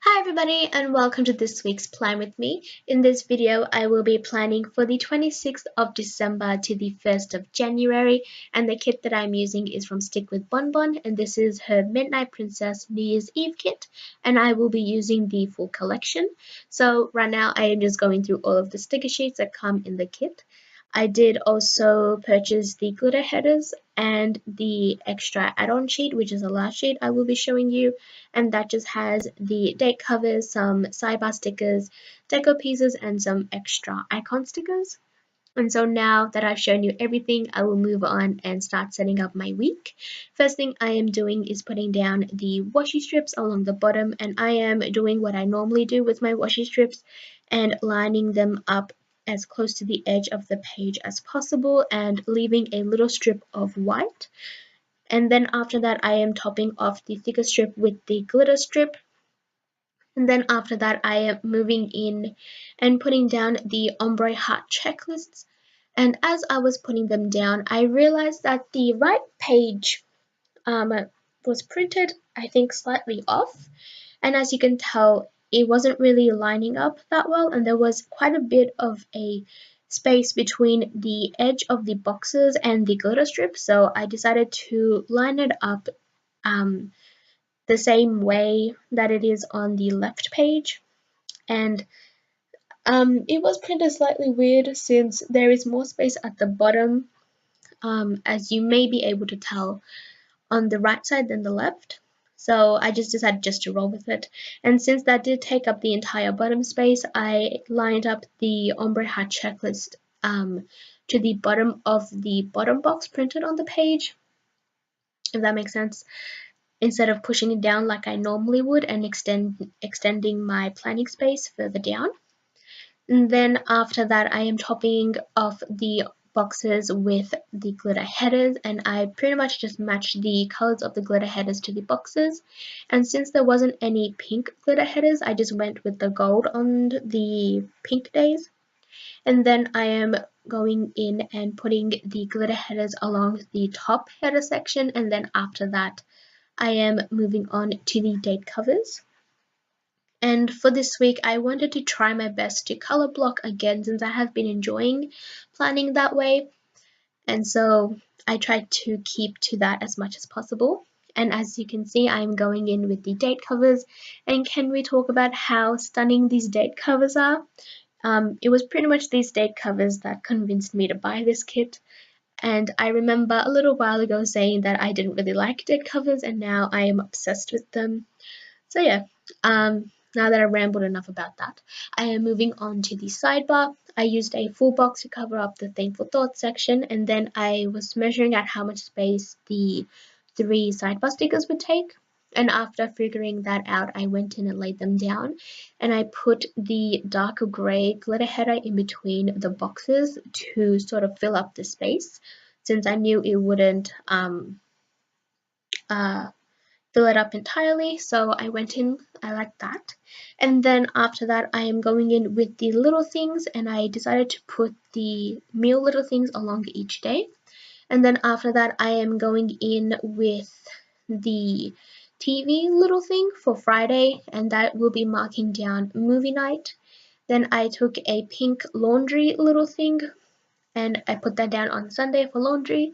Hi everybody and welcome to this week's Plan With Me. In this video I will be planning for the 26th of December to the 1st of January, and the kit that I'm using is from StickWithBonBon, and this is her Midnight Princess New Year's Eve kit, and I will be using the full collection. So right now I am just going through all of the sticker sheets that come in the kit. I did also purchase the glitter headers and the extra add-on sheet, which is a last sheet I will be showing you, and that just has the date covers, some sidebar stickers, deco pieces, and some extra icon stickers. And so now that I've shown you everything, I will move on and start setting up my week. First thing I am doing is putting down the washi strips along the bottom, and I am doing what I normally do with my washi strips and lining them up as close to the edge of the page as possible and leaving a little strip of white. And then after that I am topping off the thicker strip with the glitter strip. And then after that I am moving in and putting down the ombre heart checklists. And as I was putting them down, I realized that the right page was printed, I think, slightly off. And as you can tell, it wasn't really lining up that well, and there was quite a bit of a space between the edge of the boxes and the glitter strip, so I decided to line it up the same way that it is on the left page. And it was printed slightly weird since there is more space at the bottom, as you may be able to tell, on the right side than the left. So I just decided just to roll with it. And since that did take up the entire bottom space, I lined up the ombre heart checklist to the bottom of the bottom box printed on the page, if that makes sense, instead of pushing it down like I normally would and extending my planning space further down. And then after that I am topping off the boxes with the glitter headers, and I pretty much just matched the colors of the glitter headers to the boxes. And since there wasn't any pink glitter headers, I just went with the gold on the pink days. And then I am going in and putting the glitter headers along the top header section, and then after that I am moving on to the date covers. And for this week, I wanted to try my best to color block again, since I have been enjoying planning that way. And so I tried to keep to that as much as possible. And as you can see, I'm going in with the date covers. And can we talk about how stunning these date covers are? It was pretty much these date covers that convinced me to buy this kit. And I remember a little while ago saying that I didn't really like date covers, and now I am obsessed with them. So yeah, now that I rambled enough about that, I am moving on to the sidebar. I used a full box to cover up the Thankful Thoughts section, and then I was measuring out how much space the 3 sidebar stickers would take. And after figuring that out, I went in and laid them down, and I put the darker gray glitter header in between the boxes to sort of fill up the space, since I knew it wouldn't fill it up entirely. So I went in, I like that. And then after that I am going in with the little things, and I decided to put the meal little things along each day. And then after that I am going in with the TV little thing for Friday, and that will be marking down movie night. Then I took a pink laundry little thing and I put that down on Sunday for laundry.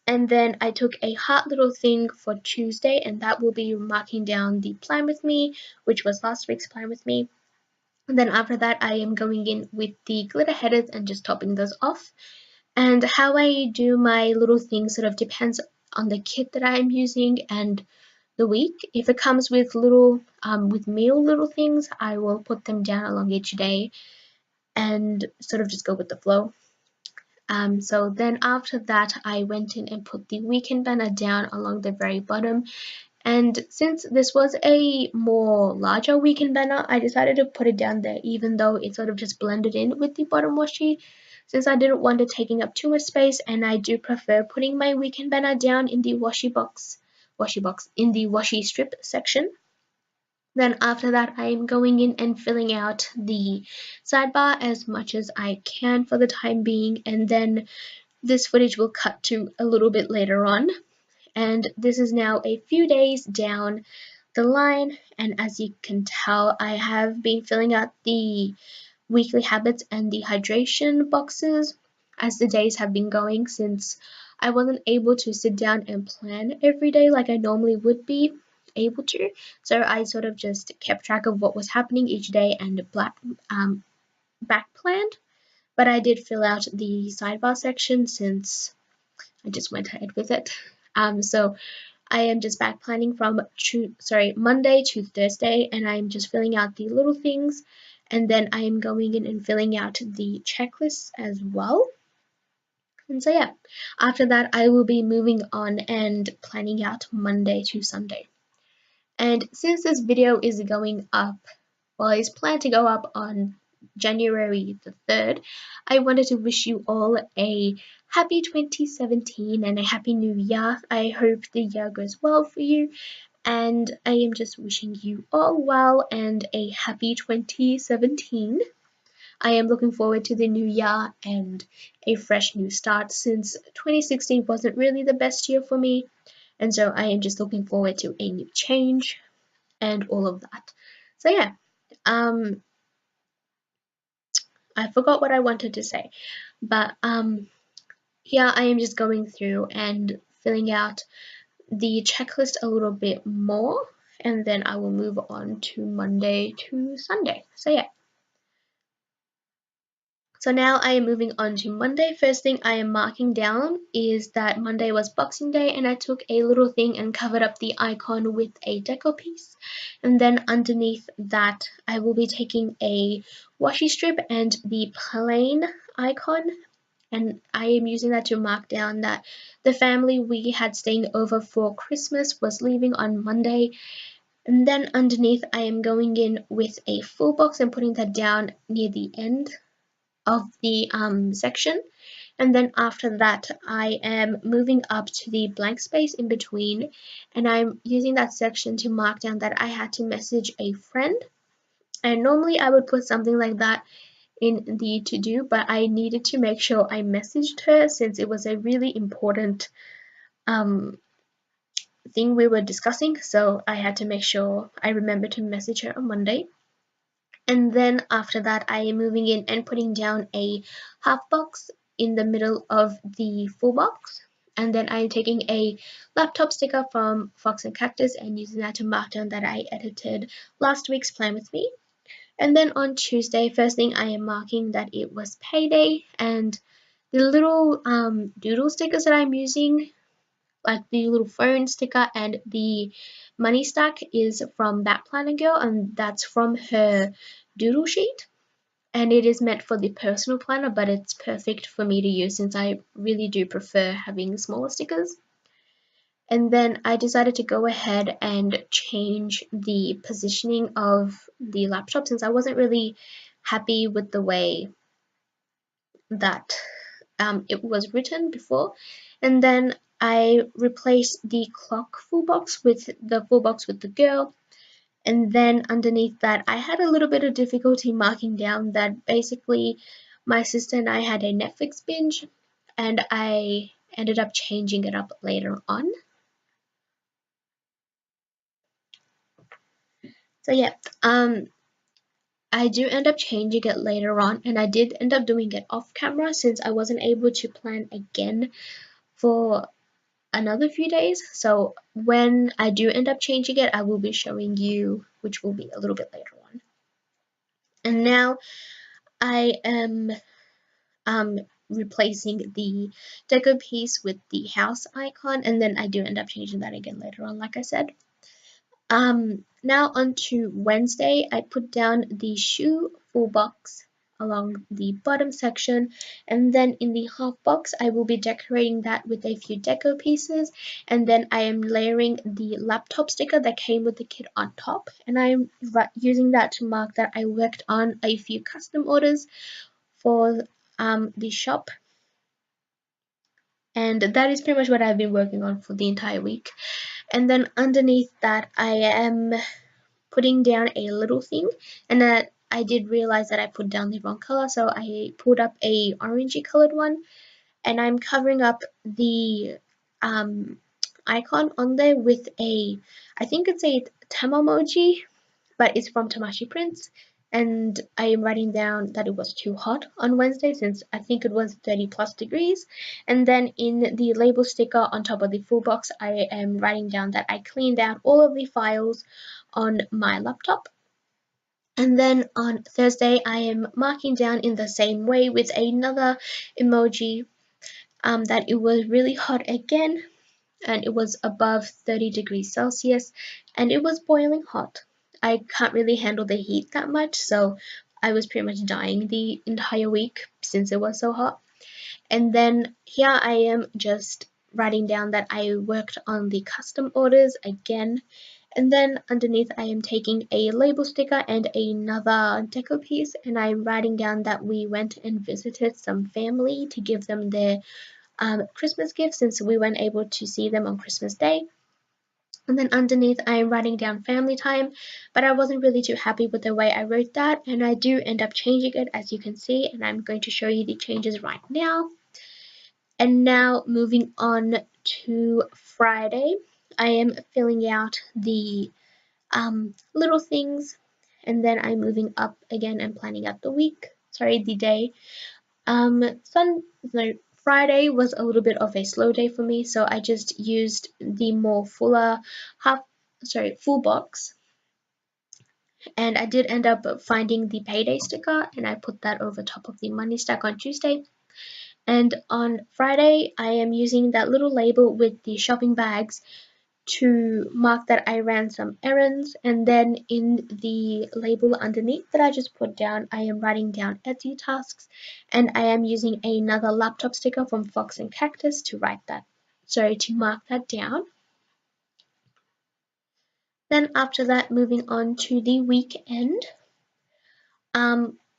And then I took a heart little thing for Tuesday, and that will be marking down the Plan With Me, which was last week's Plan With Me. And then after that I am going in with the glitter headers and just topping those off. And how I do my little things sort of depends on the kit that I am using and the week. If it comes with little with meal little things, I will put them down along each day and sort of just go with the flow. So then after that I went in and put the weekend banner down along the very bottom, and since this was a more larger weekend banner, I decided to put it down there, even though it sort of just blended in with the bottom washi, since I didn't want it taking up too much space. And I do prefer putting my weekend banner down in the in the washi strip section. Then after that I am going in and filling out the sidebar as much as I can for the time being, and then this footage will cut to a little bit later on. And this is now a few days down the line, and as you can tell, I have been filling out the weekly habits and the hydration boxes as the days have been going, since I wasn't able to sit down and plan every day like I normally would be able to. So I sort of just kept track of what was happening each day and back planned. But I did fill out the sidebar section since I just went ahead with it. So I am just back planning from Monday to Thursday, and I'm just filling out the little things, and then I am going in and filling out the checklists as well. And so yeah, after that I will be moving on and planning out Monday to Sunday. And since this video is going up, well, it's planned to go up on January the 3rd, I wanted to wish you all a happy 2017 and a happy new year. I hope the year goes well for you, and I am just wishing you all well and a happy 2017. I am looking forward to the new year and a fresh new start, since 2016 wasn't really the best year for me, and so I am just looking forward to a new change and all of that. So yeah, I forgot what I wanted to say, but here I am just going through and filling out the checklist a little bit more, and then I will move on to Monday to Sunday. So yeah. So now I am moving on to Monday. First thing I am marking down is that Monday was Boxing Day, and I took a little thing and covered up the icon with a deco piece. And then underneath that, I will be taking a washi strip and the plain icon, and I am using that to mark down that the family we had staying over for Christmas was leaving on Monday. And then underneath, I am going in with a full box and putting that down near the end of the section. And then after that, I am moving up to the blank space in between, and I'm using that section to mark down that I had to message a friend. And normally I would put something like that in the to do, but I needed to make sure I messaged her since it was a really important thing we were discussing, so I had to make sure I remembered to message her on Monday. And then after that, I am moving in and putting down a half box in the middle of the full box. And then I'm taking a laptop sticker from FoxAndCactus and using that to mark down that I edited last week's Plan With Me. And then on Tuesday, first thing I am marking that it was payday, and the little doodle stickers that I'm using, like the little phone sticker and the money stack, is from ThatPlannerGirl, and that's from her doodle sheet. And it is meant for the personal planner, but it's perfect for me to use since I really do prefer having smaller stickers. And then I decided to go ahead and change the positioning of the laptop since I wasn't really happy with the way that it was written before. And then I replaced the clock full box with the girl. And then underneath that, I had a little bit of difficulty marking down that basically my sister and I had a Netflix binge, and I ended up changing it up later on. So yeah, I do end up changing it later on, and I did end up doing it off camera since I wasn't able to plan again for another few days. So when I do end up changing it, I will be showing you, which will be a little bit later on. And now I am replacing the deco piece with the house icon, and then I do end up changing that again later on, like I said. Now on to Wednesday, I put down the shoe full box along the bottom section, and then in the half box I will be decorating that with a few deco pieces, and then I am layering the laptop sticker that came with the kit on top, and I'm using that to mark that I worked on a few custom orders for the shop. And that is pretty much what I've been working on for the entire week. And then underneath that, I am putting down a little thing, and that I did realize that I put down the wrong color, so I pulled up a orangey colored one, and I'm covering up the icon on there with a, I think it's a Tama emoji, but it's from TamashiPrints. And I am writing down that it was too hot on Wednesday since I think it was 30+ degrees. And then in the label sticker on top of the full box, I am writing down that I cleaned out all of the files on my laptop. And then on Thursday, I am marking down in the same way with another emoji that it was really hot again, and it was above 30 degrees Celsius, and it was boiling hot. I can't really handle the heat that much, so I was pretty much dying the entire week since it was so hot. And then here I am just writing down that I worked on the custom orders again. And then underneath I am taking a label sticker and another deco piece, and I'm writing down that we went and visited some family to give them their Christmas gifts since we weren't able to see them on Christmas Day. And then underneath I am writing down family time, but I wasn't really too happy with the way I wrote that, and I do end up changing it, as you can see, and I'm going to show you the changes right now. And now moving on to Friday, I am filling out the little things, and then I'm moving up again and planning out the day. Friday was a little bit of a slow day for me, so I just used the more full box, and I did end up finding the payday sticker, and I put that over top of the money stack on Tuesday. And on Friday, I am using that little label with the shopping bags to mark that I ran some errands, and then in the label underneath that I just put down, I am writing down Etsy tasks, and I am using another laptop sticker from FoxAndCactus to mark that down. Then after that, moving on to the weekend.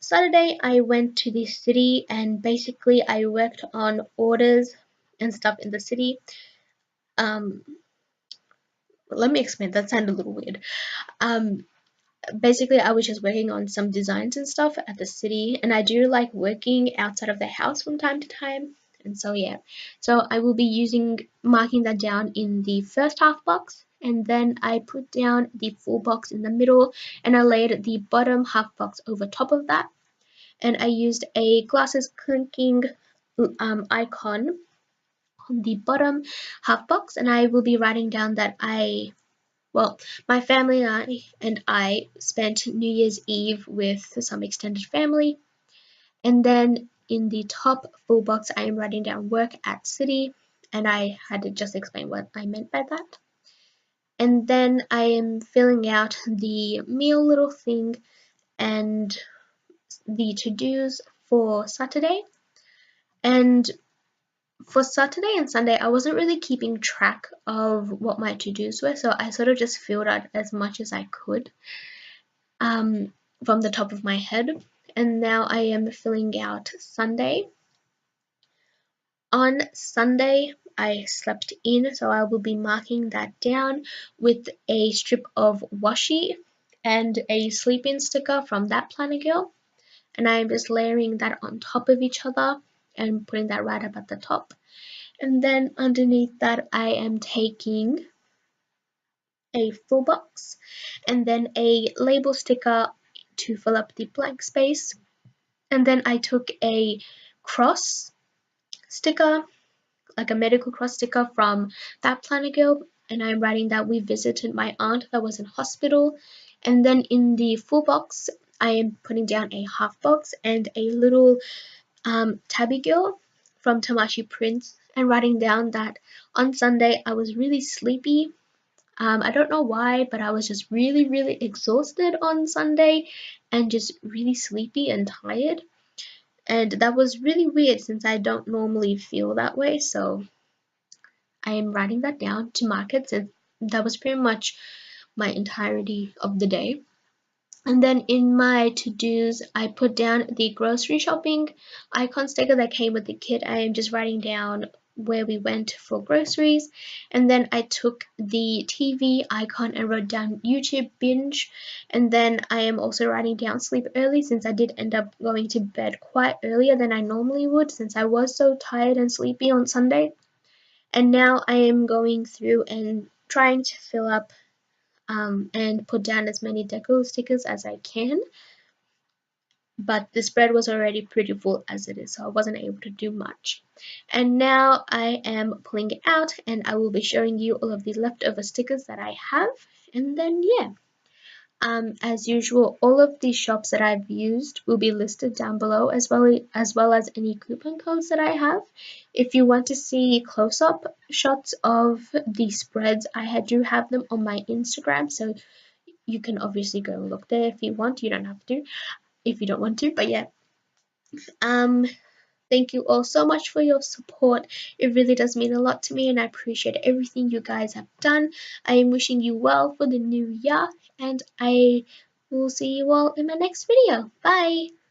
Saturday I went to the city, and basically I worked on orders and stuff in the city. Let me explain, that sounded a little weird. Basically I was just working on some designs and stuff at the city, and I do like working outside of the house from time to time, and so yeah. So I will be marking that down in the first half box, and then I put down the full box in the middle, and I laid the bottom half box over top of that, and I used a glasses clinking icon on the bottom half box, and I will be writing down that my family and I spent New Year's Eve with some extended family. And then in the top full box, I am writing down work at city, and I had to just explain what I meant by that. And then I am filling out the meal little thing and the to-dos for Saturday. And for Saturday and Sunday, I wasn't really keeping track of what my to-dos were, so I sort of just filled out as much as I could from the top of my head. And now I am filling out Sunday. On Sunday, I slept in, so I will be marking that down with a strip of washi and a sleep-in sticker from ThatPlannerGirl. And I'm just layering that on top of each other and putting that right up at the top. And then underneath that, I am taking a full box and then a label sticker to fill up the blank space. And then I took a cross sticker, like a medical cross sticker from ThatPlannerGirl, and I'm writing that we visited my aunt that was in hospital. And then in the full box, I am putting down a half box and a little tabby girl from TamashiPrints, and writing down that on Sunday I was really sleepy. I don't know why, but I was just really, really exhausted on Sunday and just really sleepy and tired. And that was really weird since I don't normally feel that way. So I am writing that down to mark it, since that was pretty much my entirety of the day. And then in my to-dos, I put down the grocery shopping icon sticker that came with the kit. I am just writing down where we went for groceries. And then I took the TV icon and wrote down YouTube binge. And then I am also writing down sleep early, since I did end up going to bed quite earlier than I normally would, since I was so tired and sleepy on Sunday. And now I am going through and trying to fill up and put down as many deco stickers as I can. But the spread was already pretty full as it is, so I wasn't able to do much. And now I am pulling it out, and I will be showing you all of the leftover stickers that I have. And then yeah, as usual, all of the shops that I've used will be listed down below, as well as any coupon codes that I have. If you want to see close-up shots of the spreads, I do have them on my Instagram, so you can obviously go and look there if you want. You don't have to if you don't want to, but yeah. Thank you all so much for your support. It really does mean a lot to me, and I appreciate everything you guys have done. I am wishing you well for the new year, and I will see you all in my next video. Bye!